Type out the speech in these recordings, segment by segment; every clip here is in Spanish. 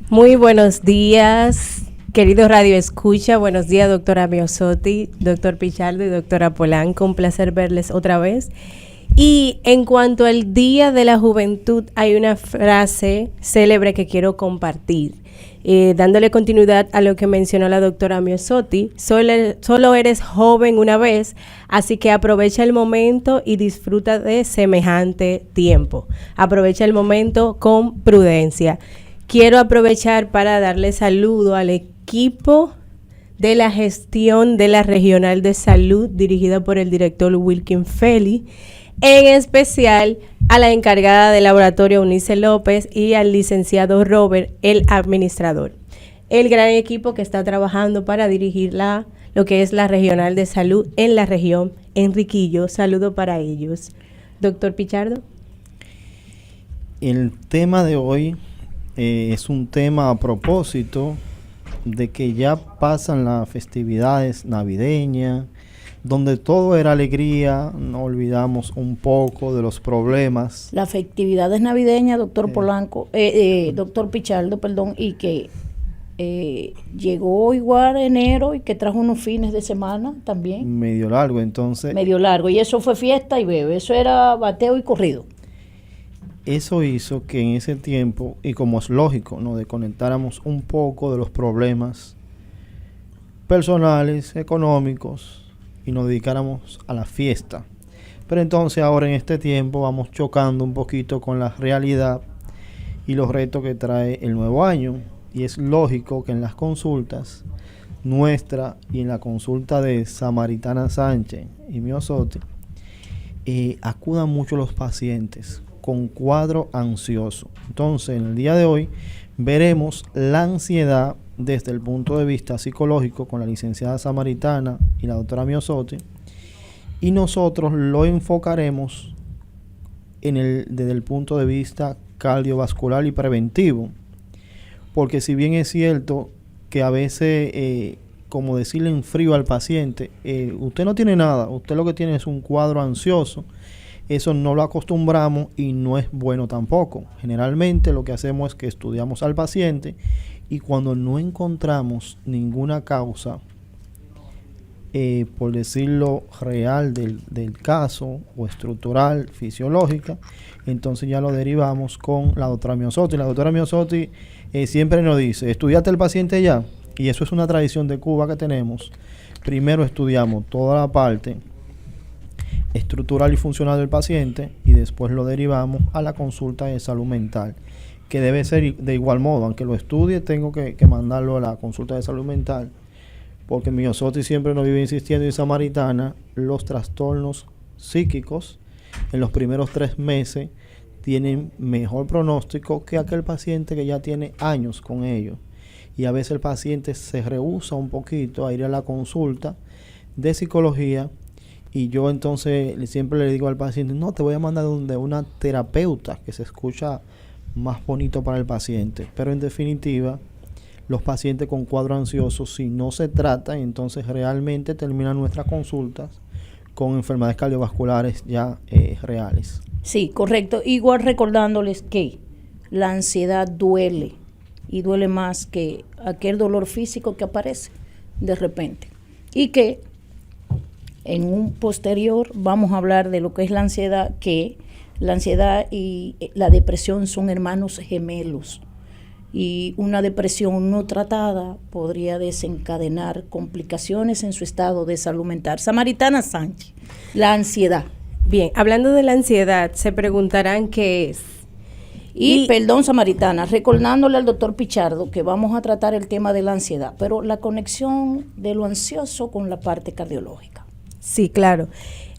Muy buenos días, querido Radio Escucha. Buenos días, doctora Miosotti, doctor Pichardo y doctora Polanco. Un placer verles otra vez. Y en cuanto al Día de la Juventud, hay una frase célebre que quiero compartir. Dándole continuidad a lo que mencionó la doctora Miosotti, solo eres joven una vez, así que aprovecha el momento y disfruta de semejante tiempo. Aprovecha el momento con prudencia. Quiero aprovechar para darle saludo al equipo de la gestión de la Regional de Salud dirigida por el director Wilkin Feli, en especial a la encargada del laboratorio Eunice López y al licenciado Robert, el administrador. El gran equipo que está trabajando para dirigir lo que es la Regional de Salud en la región Enriquillo. Saludo para ellos. Doctor Pichardo. El tema de hoy es un tema a propósito de que ya pasan las festividades navideñas, donde todo era alegría, no olvidamos un poco de los problemas. Las festividades navideñas, doctor Polanco, doctor Pichardo, perdón, y que llegó igual enero y que trajo unos fines de semana también. Medio largo, entonces. Medio largo, y eso fue fiesta y bebe, eso era bateo y corrido. Eso hizo que en ese tiempo, y como es lógico, nos desconectáramos un poco de los problemas personales, económicos, y nos dedicáramos a la fiesta. Pero entonces ahora en este tiempo vamos chocando un poquito con la realidad y los retos que trae el nuevo año. Y es lógico que en las consultas nuestra y en la consulta de Samaritana Sánchez y Miosotti acudan mucho los pacientes con cuadro ansioso. Entonces, en el día de hoy veremos la ansiedad desde el punto de vista psicológico con la licenciada Samaritana y la doctora Miosotti, y nosotros lo enfocaremos desde el punto de vista cardiovascular y preventivo, porque si bien es cierto que a veces, como decirle en frío al paciente, usted no tiene nada, usted lo que tiene es un cuadro ansioso. Eso no lo acostumbramos y no es bueno tampoco. Generalmente lo que hacemos es que estudiamos al paciente y cuando no encontramos ninguna causa, por decirlo real del caso o estructural, fisiológica, entonces ya lo derivamos con la doctora Miosotti. La doctora Miosotti siempre nos dice, ¿estudiaste al paciente ya? Y eso es una tradición de Cuba que tenemos. Primero estudiamos toda la parte estructural y funcional del paciente y después lo derivamos a la consulta de salud mental, que debe ser de igual modo. Aunque lo estudie, tengo que mandarlo a la consulta de salud mental, porque Miosotti siempre nos vive insistiendo, y Samaritana, los trastornos psíquicos en los primeros 3 meses tienen mejor pronóstico que aquel paciente que ya tiene años con ellos, y a veces el paciente se rehúsa un poquito a ir a la consulta de psicología. Y yo entonces siempre le digo al paciente, no, te voy a mandar donde una terapeuta, que se escucha más bonito para el paciente. Pero en definitiva, los pacientes con cuadro ansioso, si no se tratan, entonces realmente terminan nuestras consultas con enfermedades cardiovasculares ya reales. Sí, correcto. Igual recordándoles que la ansiedad duele, y duele más que aquel dolor físico que aparece de repente. Y que en un posterior vamos a hablar de lo que es la ansiedad, que la ansiedad y la depresión son hermanos gemelos. Y una depresión no tratada podría desencadenar complicaciones en su estado de salud mental. Samaritana Sánchez, la ansiedad. Bien, hablando de la ansiedad, se preguntarán qué es. Y perdón, Samaritana, recordándole al doctor Pichardo que vamos a tratar el tema de la ansiedad, pero la conexión de lo ansioso con la parte cardiológica. Sí, claro.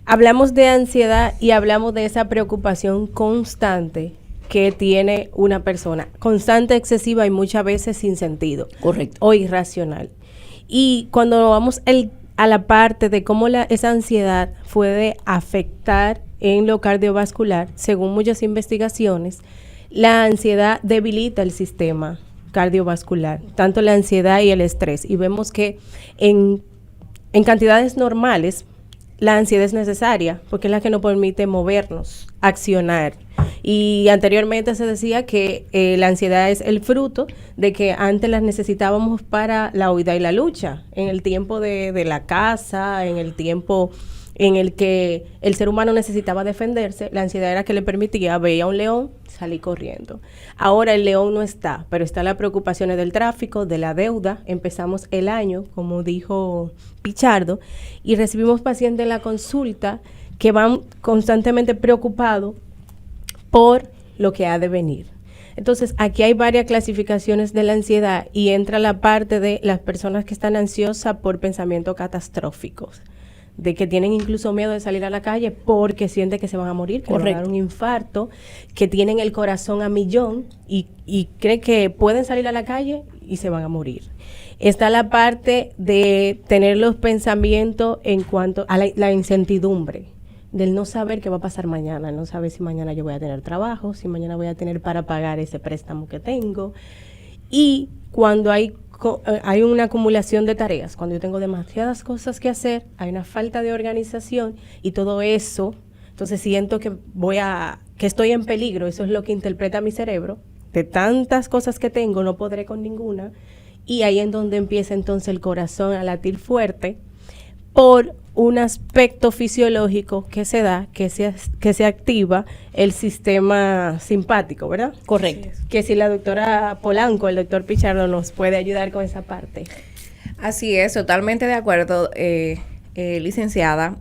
Hablamos de ansiedad y hablamos de esa preocupación constante que tiene una persona. Constante, excesiva y muchas veces sin sentido. Correcto. O irracional. Y cuando vamos a la parte de cómo esa ansiedad puede afectar en lo cardiovascular, según muchas investigaciones, la ansiedad debilita el sistema cardiovascular, tanto la ansiedad y el estrés. Y vemos que en cantidades normales, la ansiedad es necesaria porque es la que nos permite movernos, accionar. Y anteriormente se decía que la ansiedad es el fruto de que antes las necesitábamos para la huida y la lucha, en el tiempo de la caza, en el tiempo en el que el ser humano necesitaba defenderse. La ansiedad era que le permitía, veía a un león, salir corriendo. Ahora el león no está, pero están las preocupaciones del tráfico, de la deuda. Empezamos el año, como dijo Pichardo, y recibimos pacientes en la consulta que van constantemente preocupados por lo que ha de venir. Entonces, aquí hay varias clasificaciones de la ansiedad y entra la parte de las personas que están ansiosas por pensamientos catastróficos, de que tienen incluso miedo de salir a la calle porque sienten que se van a morir, que van a dar un infarto, que tienen el corazón a millón y creen que pueden salir a la calle y se van a morir. Está la parte de tener los pensamientos en cuanto a la incertidumbre, del no saber qué va a pasar mañana, no saber si mañana yo voy a tener trabajo, si mañana voy a tener para pagar ese préstamo que tengo. Y cuando hay una acumulación de tareas, cuando yo tengo demasiadas cosas que hacer, hay una falta de organización y todo eso, entonces siento que que estoy en peligro, eso es lo que interpreta mi cerebro, de tantas cosas que tengo, no podré con ninguna, y ahí es donde empieza entonces el corazón a latir fuerte por un aspecto fisiológico que se da, que se activa el sistema simpático, ¿verdad? Correcto. Que si la doctora Polanco, el doctor Pichardo nos puede ayudar con esa parte. Así es, totalmente de acuerdo, licenciada.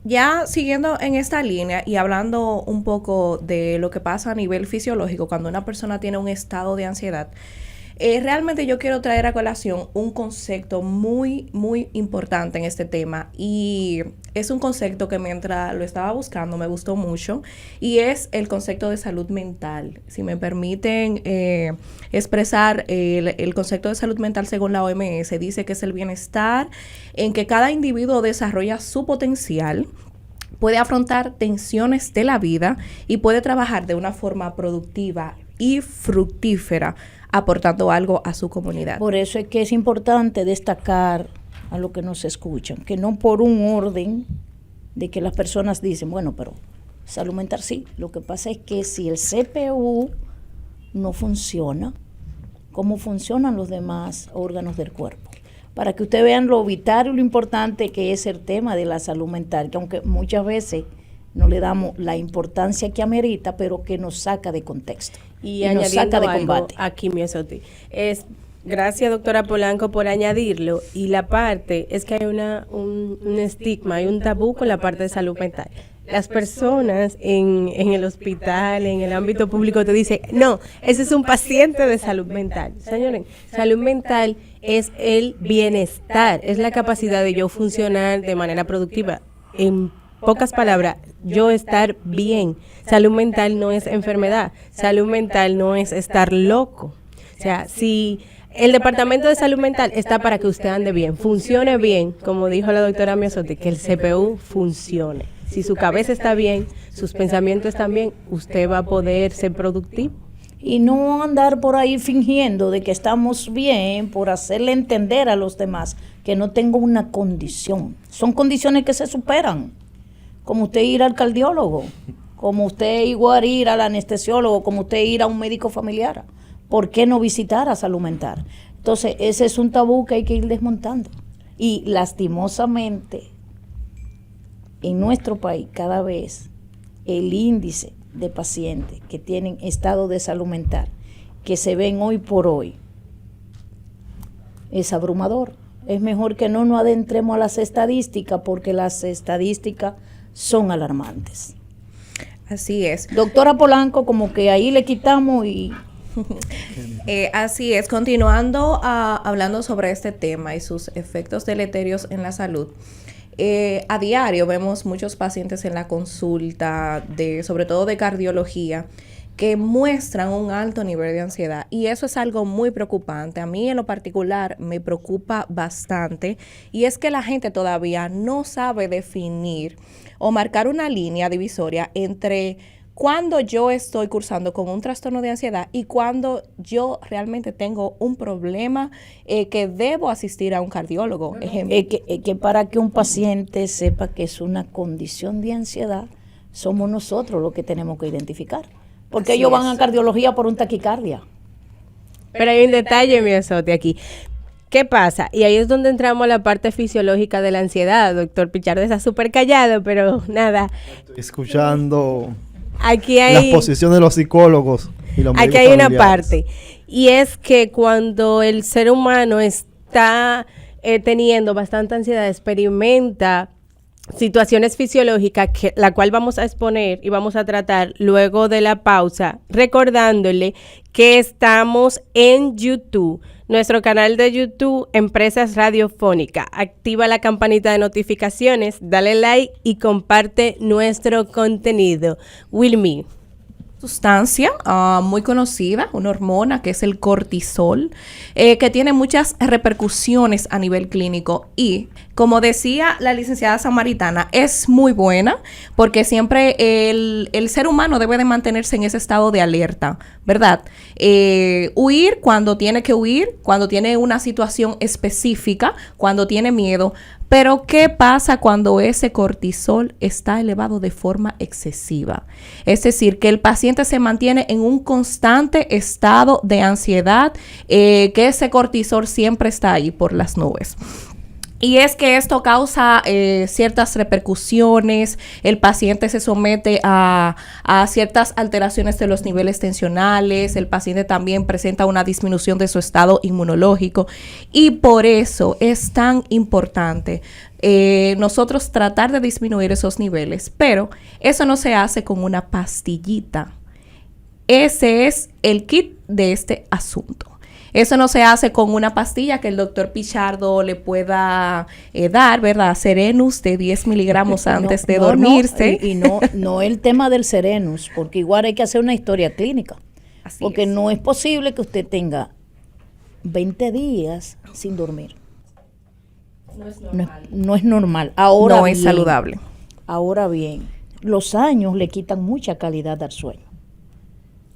Ya siguiendo en esta línea y hablando un poco de lo que pasa a nivel fisiológico cuando una persona tiene un estado de ansiedad, realmente yo quiero traer a colación un concepto muy, muy importante en este tema, y es un concepto que mientras lo estaba buscando me gustó mucho, y es el concepto de salud mental. Si me permiten expresar el concepto de salud mental según la OMS, dice que es el bienestar en que cada individuo desarrolla su potencial, puede afrontar tensiones de la vida y puede trabajar de una forma productiva y fructífera, aportando algo a su comunidad. Por eso es que es importante destacar a los que nos escuchan, que no por un orden de que las personas dicen, bueno, pero salud mental sí. Lo que pasa es que si el CPU no funciona, ¿cómo funcionan los demás órganos del cuerpo? Para que ustedes vean lo vital y lo importante que es el tema de la salud mental, que aunque muchas veces no le damos la importancia que amerita, pero que nos saca de contexto y nos saca de combate. Aquí, gracias, doctora Polanco, por añadirlo. Y la parte es que hay un estigma, hay un tabú con la parte de salud mental. Las personas en el hospital, en el ámbito público, te dicen, no, ese es un paciente de salud mental. Señores, salud mental es el bienestar, es la capacidad de yo funcionar de manera productiva. En pocas palabras, yo estar bien. Salud mental no es enfermedad. Salud mental no es estar loco. O sea, si el departamento de salud mental está para que usted ande bien, funcione bien, como dijo la doctora Miosotti, que el CPU funcione. Si su cabeza está bien, sus pensamientos están bien, usted va a poder ser productivo. Y no andar por ahí fingiendo de que estamos bien por hacerle entender a los demás que no tengo una condición. Son condiciones que se superan. Como usted ir al cardiólogo, como usted igual ir al anestesiólogo, como usted ir a un médico familiar. ¿Por qué no visitar a salud mental? Entonces, ese es un tabú que hay que ir desmontando. Y lastimosamente, en nuestro país, cada vez el índice de pacientes que tienen estado de salud mental, que se ven hoy por hoy, es abrumador. Es mejor que no nos adentremos a las estadísticas, porque las estadísticas son alarmantes. Así es. Doctora Polanco, como que ahí le quitamos y... Así es, continuando hablando sobre este tema y sus efectos deleterios en la salud. A diario vemos muchos pacientes en la consulta, sobre todo de cardiología, que muestran un alto nivel de ansiedad, y eso es algo muy preocupante. A mí en lo particular me preocupa bastante, y es que la gente todavía no sabe definir o marcar una línea divisoria entre cuando yo estoy cursando con un trastorno de ansiedad y cuando yo realmente tengo un problema que debo asistir a un cardiólogo. Es que para que un paciente sepa que es una condición de ansiedad, somos nosotros los que tenemos que identificar. Porque Así ellos van es. a cardiología por un taquicardia. Pero hay un detalle, miosote, aquí. ¿Qué pasa? Y ahí es donde entramos a la parte fisiológica de la ansiedad. Doctor Pichardo está súper callado, pero nada. Estoy escuchando Aquí las hay... posiciones de los psicólogos y los Aquí médicos hay una familiares. parte, y es que cuando el ser humano está teniendo bastante ansiedad, experimenta situaciones fisiológicas, la cual vamos a exponer y vamos a tratar luego de la pausa, recordándole que estamos en YouTube, nuestro canal de YouTube, Empresas Radiofónica. Activa la campanita de notificaciones, dale like y comparte nuestro contenido. Wilmy. Sustancia muy conocida, una hormona que es el cortisol, que tiene muchas repercusiones a nivel clínico y, como decía la licenciada Samaritana, es muy buena porque siempre el ser humano debe de mantenerse en ese estado de alerta, ¿verdad? Huir cuando tiene que huir, cuando tiene una situación específica, cuando tiene miedo. Pero, ¿qué pasa cuando ese cortisol está elevado de forma excesiva? Es decir, que el paciente se mantiene en un constante estado de ansiedad, que ese cortisol siempre está ahí por las nubes. Y es que esto causa ciertas repercusiones, el paciente se somete a ciertas alteraciones de los niveles tensionales, el paciente también presenta una disminución de su estado inmunológico y por eso es tan importante nosotros tratar de disminuir esos niveles, pero eso no se hace con una pastillita. Ese es el kit de este asunto. Eso no se hace con una pastilla que el doctor Pichardo le pueda dar, ¿verdad? Serenus de 10 miligramos antes de dormirse. No el tema del Serenus, porque igual hay que hacer una historia clínica. Así porque es. no es posible que usted tenga 20 días sin dormir. No es normal. Ahora No es bien, saludable. Ahora bien, los años le quitan mucha calidad al sueño.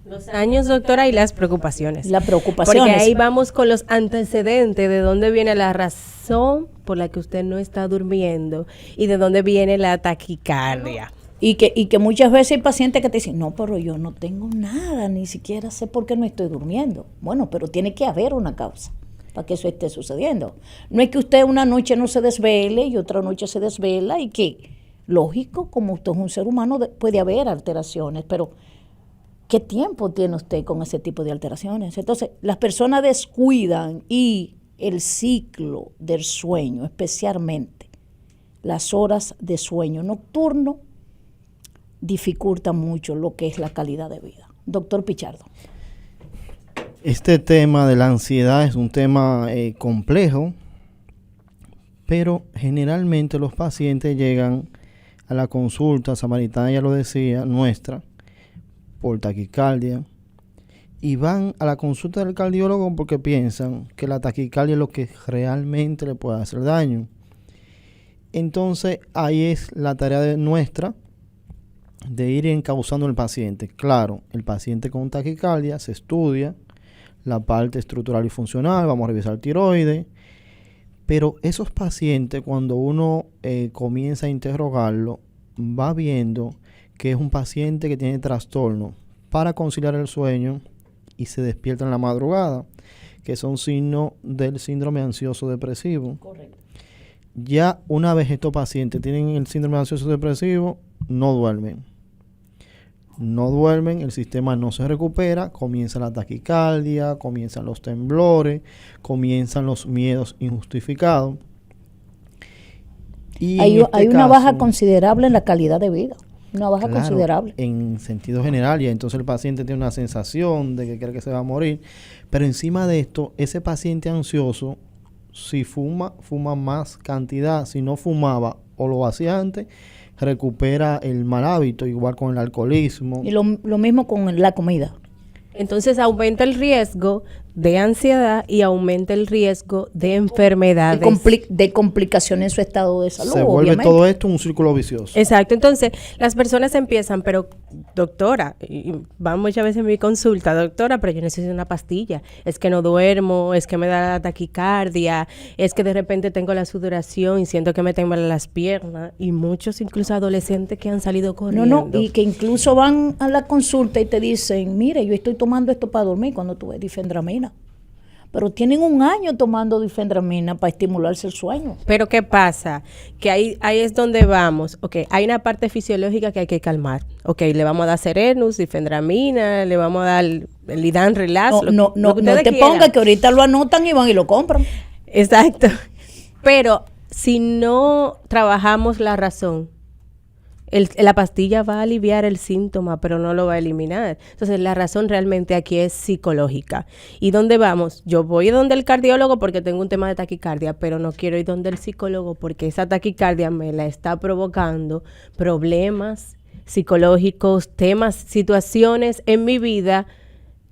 Los años, doctora, y las preocupaciones. Las preocupaciones. Porque ahí vamos con los antecedentes, de dónde viene la razón por la que usted no está durmiendo y de dónde viene la taquicardia. Y que muchas veces hay pacientes que te dicen, no, pero yo no tengo nada, ni siquiera sé por qué no estoy durmiendo. Bueno, pero tiene que haber una causa para que eso esté sucediendo. No es que usted una noche no se desvele y otra noche se desvela y que, lógico, como usted es un ser humano, puede haber alteraciones, pero ¿qué tiempo tiene usted con ese tipo de alteraciones? Entonces, las personas descuidan y el ciclo del sueño, especialmente las horas de sueño nocturno, dificulta mucho lo que es la calidad de vida. Doctor Pichardo. Este tema de la ansiedad es un tema complejo, pero generalmente los pacientes llegan a la consulta, Samaritana ya lo decía, nuestra, por taquicardia, y van a la consulta del cardiólogo porque piensan que la taquicardia es lo que realmente le puede hacer daño. Entonces ahí es la tarea nuestra de ir encauzando al paciente. Claro, el paciente con taquicardia se estudia la parte estructural y funcional, vamos a revisar tiroides, pero esos pacientes cuando uno comienza a interrogarlo, va viendo que es un paciente que tiene trastorno para conciliar el sueño y se despierta en la madrugada, que son signos del síndrome ansioso depresivo. Correcto. Ya una vez estos pacientes tienen el síndrome ansioso depresivo, no duermen, el sistema no se recupera, comienza la taquicardia, comienzan los temblores, comienzan los miedos injustificados. Y Hay en una caso, baja considerable en la calidad de vida. Una baja claro, considerable. en sentido general, y entonces el paciente tiene una sensación de que cree que se va a morir. Pero encima de esto, ese paciente ansioso, si fuma más cantidad, si no fumaba o lo hacía antes, recupera el mal hábito, igual con el alcoholismo. Y lo mismo con la comida. Entonces aumenta el riesgo de ansiedad y aumenta el riesgo de enfermedades. De complicaciones en su estado de salud. Se vuelve obviamente. todo esto un círculo vicioso. Exacto, entonces las personas empiezan, pero doctora, y van muchas veces en mi consulta, doctora, pero yo necesito una pastilla, es que no duermo, es que me da la taquicardia, es que de repente tengo la sudoración y siento que me temblan las piernas, y muchos incluso adolescentes que han salido corriendo. No, y que incluso van a la consulta y te dicen, mire, yo estoy tomando esto para dormir cuando tuve difendramina. Pero tienen un año tomando difendramina para estimularse el sueño. Pero ¿qué pasa? Que ahí es donde vamos. Ok, hay una parte fisiológica que hay que calmar. Ok, le vamos a dar Serenus, difendramina, le vamos a dar el Lidan Relax. No te quieran. pongas que ahorita lo anotan y van y lo compran. Exacto. Pero si no trabajamos la razón, la pastilla va a aliviar el síntoma, pero no lo va a eliminar. Entonces, la razón realmente aquí es psicológica. ¿Y dónde vamos? Yo voy donde el cardiólogo porque tengo un tema de taquicardia, pero no quiero ir donde el psicólogo porque esa taquicardia me la está provocando problemas psicológicos, temas, situaciones en mi vida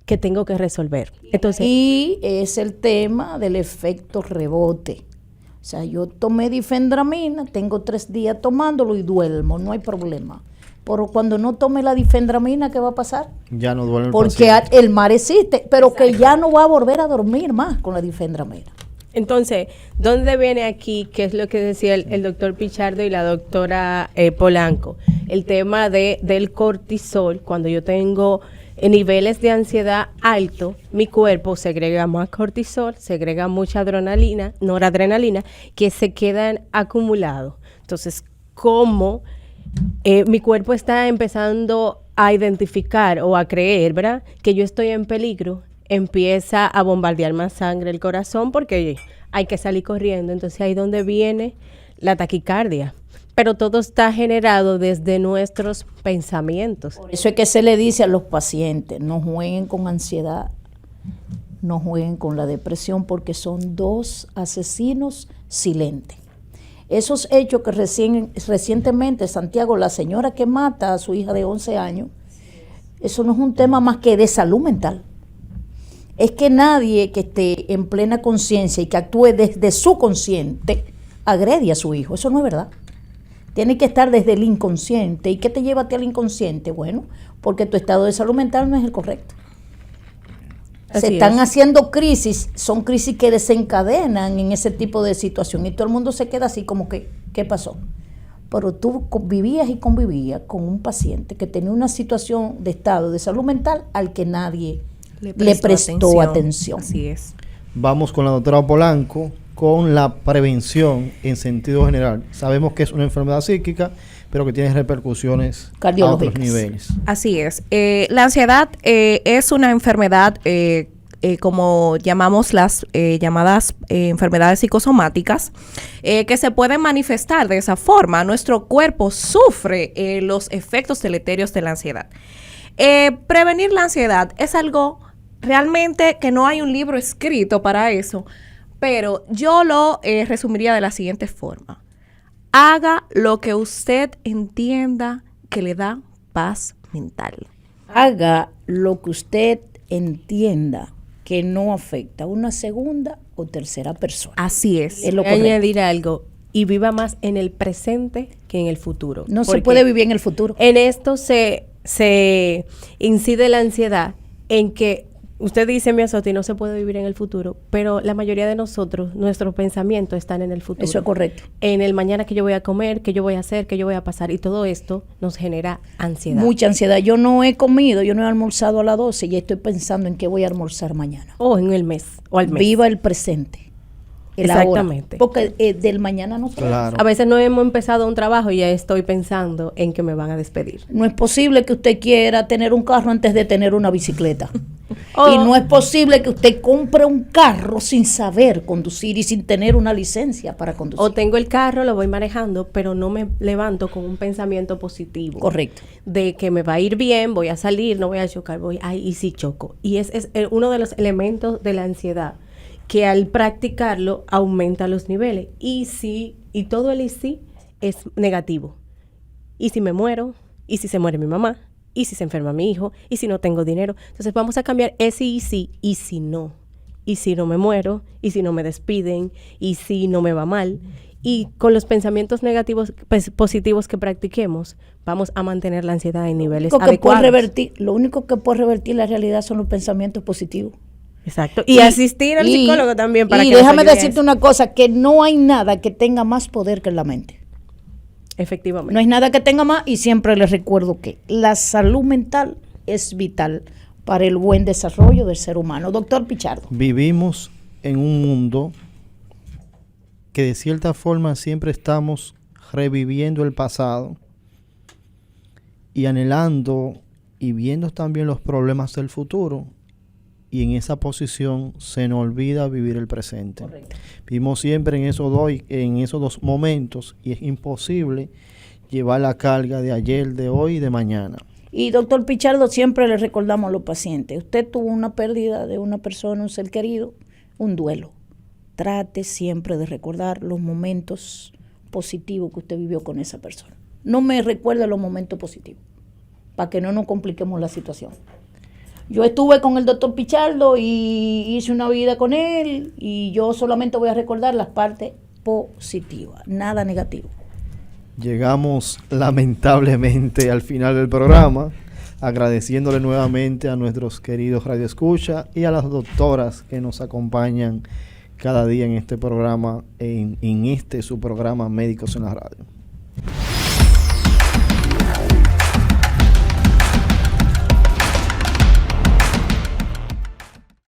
que tengo que resolver. Entonces, Y es el tema del efecto rebote. O sea, yo tomé difendramina, tengo 3 días tomándolo y duermo, no hay problema. Pero cuando no tome la difendramina, ¿qué va a pasar? Ya no duele el Porque paciente. el mar existe, pero que ya no va a volver a dormir más con la difendramina. Entonces, ¿dónde viene aquí? ¿Qué es lo que decía el doctor Pichardo y la doctora Polanco? El tema del cortisol. Cuando yo tengo niveles de ansiedad alto, mi cuerpo segrega más cortisol, segrega mucha adrenalina, noradrenalina, que se quedan acumulados. Entonces, ¿cómo mi cuerpo está empezando a identificar o a creer, ¿verdad?, que yo estoy en peligro? Empieza a bombardear más sangre el corazón porque hay que salir corriendo. Entonces ahí es donde viene la taquicardia. Pero todo está generado desde nuestros pensamientos. Por eso es que se le dice a los pacientes, no jueguen con ansiedad, no jueguen con la depresión, porque son 2 asesinos silentes. Esos hechos que recientemente, Santiago, la señora que mata a su hija de 11 años, eso no es un tema más que de salud mental. Es que nadie que esté en plena conciencia y que actúe desde su consciente agrede a su hijo. Eso no es verdad. Tiene que estar desde el inconsciente. ¿Y qué te lleva a ti al inconsciente? Bueno, porque tu estado de salud mental no es el correcto. Se están haciendo crisis, son crisis que desencadenan en ese tipo de situación y todo el mundo se queda así como que, ¿qué pasó? Pero tú vivías y convivías con un paciente que tenía una situación de estado de salud mental al que nadie le prestó atención. Así es. Vamos con la doctora Polanco con la prevención en sentido general. Sabemos que es una enfermedad psíquica, pero que tiene repercusiones a otros niveles. Así es. La ansiedad es una enfermedad, como llamamos las llamadas enfermedades psicosomáticas, que se pueden manifestar de esa forma. Nuestro cuerpo sufre los efectos deleterios de la ansiedad. Prevenir la ansiedad es algo realmente que no hay un libro escrito para eso, pero yo lo resumiría de la siguiente forma. Haga lo que usted entienda que le da paz mental. Haga lo que usted entienda que no afecta a una segunda o tercera persona. Así es. Es lo Voy a correcto. añadir algo. Y viva más en el presente que en el futuro. No se Porque puede vivir en el futuro. en esto se incide la ansiedad en que usted dice, Miosotti, no se puede vivir en el futuro, pero la mayoría de nosotros, nuestros pensamientos están en el futuro. Eso es correcto. En el mañana que yo voy a comer, que yo voy a hacer, que yo voy a pasar. Y todo esto nos genera ansiedad. Mucha ansiedad. Yo no he comido, yo no he almorzado a las 12 y ya estoy pensando en qué voy a almorzar mañana. O en el mes, o al mes. Viva el presente. El Exactamente. ahora. Porque del mañana no sabes. Claro. A veces no hemos empezado un trabajo y ya estoy pensando en que me van a despedir. No es posible que usted quiera tener un carro antes de tener una bicicleta. Oh. Y no es posible que usted compre un carro sin saber conducir y sin tener una licencia para conducir. O tengo el carro, lo voy manejando, pero no me levanto con un pensamiento positivo. Correcto. De que me va a ir bien, voy a salir, no voy a chocar, y si choco. Y es uno de los elementos de la ansiedad, que al practicarlo aumenta los niveles. Y todo el y sí es negativo. ¿Y si me muero? ¿Y si se muere mi mamá? ¿Y si se enferma mi hijo? ¿Y si no tengo dinero? Entonces vamos a cambiar ese y sí, y si no. ¿y si no me muero? ¿Y si no me despiden? ¿Y si no me va mal? Y con los pensamientos negativos, pues, positivos que practiquemos, vamos a mantener la ansiedad en niveles adecuados. Lo único que puede revertir la realidad son los pensamientos positivos. Exacto. Y asistir al psicólogo también para que nos déjame ayude a decirte eso. una cosa, que no hay nada que tenga más poder que la mente. Efectivamente. No hay nada que tenga más, y siempre les recuerdo que la salud mental es vital para el buen desarrollo del ser humano. Doctor Pichardo. Vivimos en un mundo que de cierta forma siempre estamos reviviendo el pasado y anhelando y viendo también los problemas del futuro, y en esa posición se nos olvida vivir el presente. Correcto. Vivimos siempre en esos dos momentos, y es imposible llevar la carga de ayer, de hoy y de mañana. Y doctor Pichardo, siempre le recordamos a los pacientes, usted tuvo una pérdida de una persona, un ser querido, un duelo. Trate siempre de recordar los momentos positivos que usted vivió con esa persona. No me recuerde los momentos positivos, para que no nos compliquemos la situación. Yo estuve con el doctor Pichardo y hice una vida con él, y yo solamente voy a recordar las partes positivas, nada negativo. Llegamos lamentablemente al final del programa, agradeciéndole nuevamente a nuestros queridos radioescuchas y a las doctoras que nos acompañan cada día en este programa, en este su programa Médicos en la Radio.